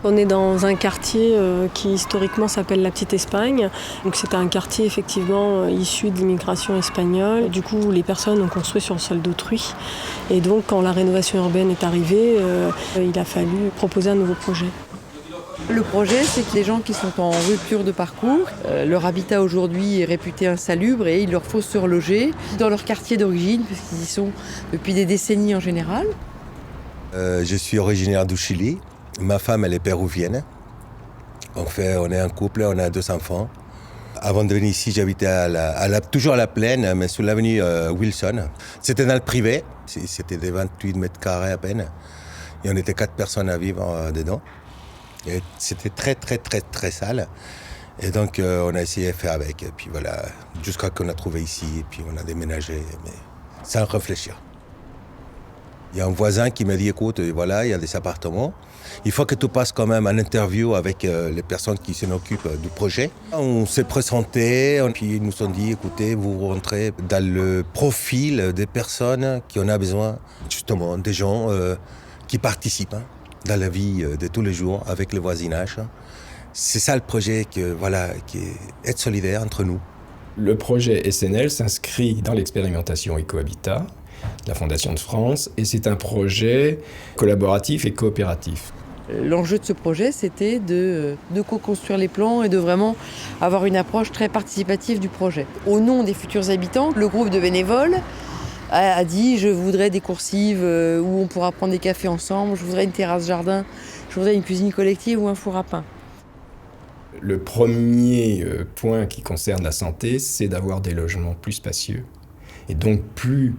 On est dans un quartier qui historiquement s'appelle la Petite Espagne. Donc c'est un quartier effectivement issu de l'immigration espagnole. Du coup, les personnes ont construit sur le sol d'autrui. Et donc quand la rénovation urbaine est arrivée, il a fallu proposer un nouveau projet. Le projet, c'est que les gens qui sont en rupture de parcours, leur habitat aujourd'hui est réputé insalubre et il leur faut se reloger dans leur quartier d'origine, puisqu'ils y sont depuis des décennies en général. Je suis originaire du Chili. Ma femme, elle est péruvienne. On est un couple, on a 2 enfants. Avant de venir ici, j'habitais toujours à la plaine, mais sur l'avenue Wilson. C'était dans le privé, c'était des 28 mètres carrés à peine. Et on était 4 personnes à vivre dedans. Et c'était très, très, très, très sale. Et donc, on a essayé de faire avec. Et puis voilà, jusqu'à qu'on a trouvé ici. Et puis on a déménagé, mais sans réfléchir. Il y a un voisin qui m'a dit, écoute, voilà, il y a des appartements. Il faut que tu passes quand même une interview avec les personnes qui s'en occupent du projet. On s'est présenté, puis ils nous ont dit, écoutez, vous rentrez dans le profil des personnes qui en ont besoin, justement, des gens qui participent dans la vie de tous les jours avec le voisinage. C'est ça le projet, qui est être solidaire entre nous. Le projet SNL s'inscrit dans l'expérimentation Ecohabitat de la Fondation de France et c'est un projet collaboratif et coopératif. L'enjeu de ce projet, c'était de co-construire les plans et de vraiment avoir une approche très participative du projet. Au nom des futurs habitants, le groupe de bénévoles a dit « je voudrais des coursives où on pourra prendre des cafés ensemble, je voudrais une terrasse jardin, je voudrais une cuisine collective ou un four à pain ». Le premier point qui concerne la santé, c'est d'avoir des logements plus spacieux et donc plus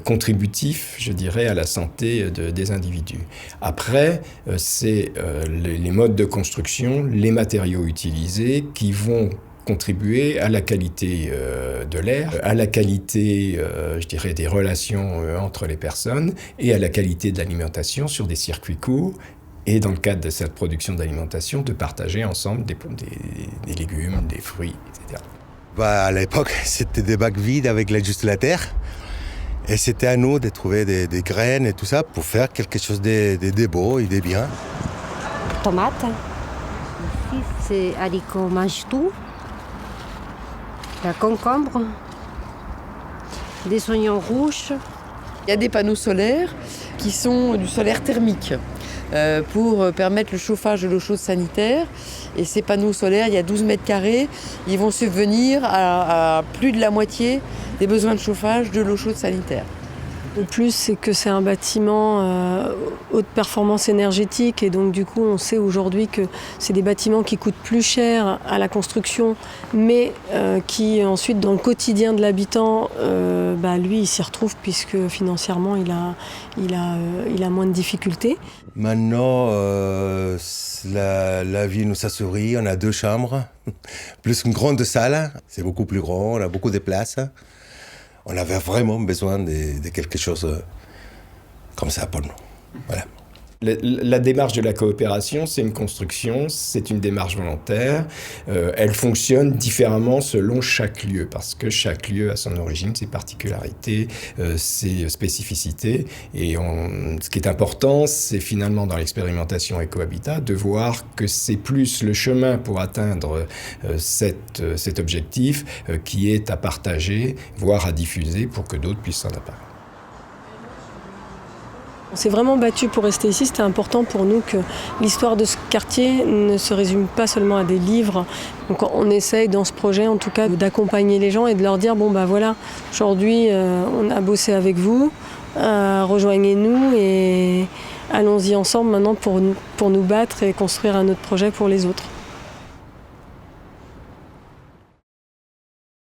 contributifs, je dirais, à la santé des individus. Après, c'est les modes de construction, les matériaux utilisés qui vont contribuer à la qualité de l'air, à la qualité, je dirais, des relations entre les personnes et à la qualité de l'alimentation sur des circuits courts. Et dans le cadre de cette production d'alimentation, de partager ensemble des légumes, des fruits, etc. À l'époque, c'était des bacs vides avec juste la terre. Et c'était à nous de trouver des graines et tout ça pour faire quelque chose de beau et de bien. Tomates. Ici, c'est haricots mange-tout. La concombre. Des oignons rouges. Il y a des panneaux solaires qui sont du solaire thermique pour permettre le chauffage de l'eau chaude sanitaire. Et ces panneaux solaires, il y a 12 mètres carrés, ils vont subvenir à plus de la moitié des besoins de chauffage de l'eau chaude sanitaire. Le plus, c'est que c'est un bâtiment haute performance énergétique et donc du coup, on sait aujourd'hui que c'est des bâtiments qui coûtent plus cher à la construction, mais qui ensuite, dans le quotidien de l'habitant, lui, il s'y retrouve puisque financièrement, il a moins de difficultés. Maintenant, la vie nous a souri, on a 2 chambres, plus une grande salle, c'est beaucoup plus grand, on a beaucoup de place. On avait vraiment besoin de quelque chose comme ça pour nous. Voilà. La démarche de la coopération, c'est une construction, c'est une démarche volontaire. Elle fonctionne différemment selon chaque lieu, parce que chaque lieu a son origine, ses particularités, ses spécificités. Et ce qui est important, c'est finalement dans l'expérimentation Ecohabitat de voir que c'est plus le chemin pour atteindre cet objectif qui est à partager, voire à diffuser pour que d'autres puissent s'en emparer. On s'est vraiment battu pour rester ici. C'était important pour nous que l'histoire de ce quartier ne se résume pas seulement à des livres. Donc on essaye dans ce projet en tout cas d'accompagner les gens et de leur dire voilà, aujourd'hui on a bossé avec vous, rejoignez-nous et allons-y ensemble maintenant pour nous battre et construire un autre projet pour les autres.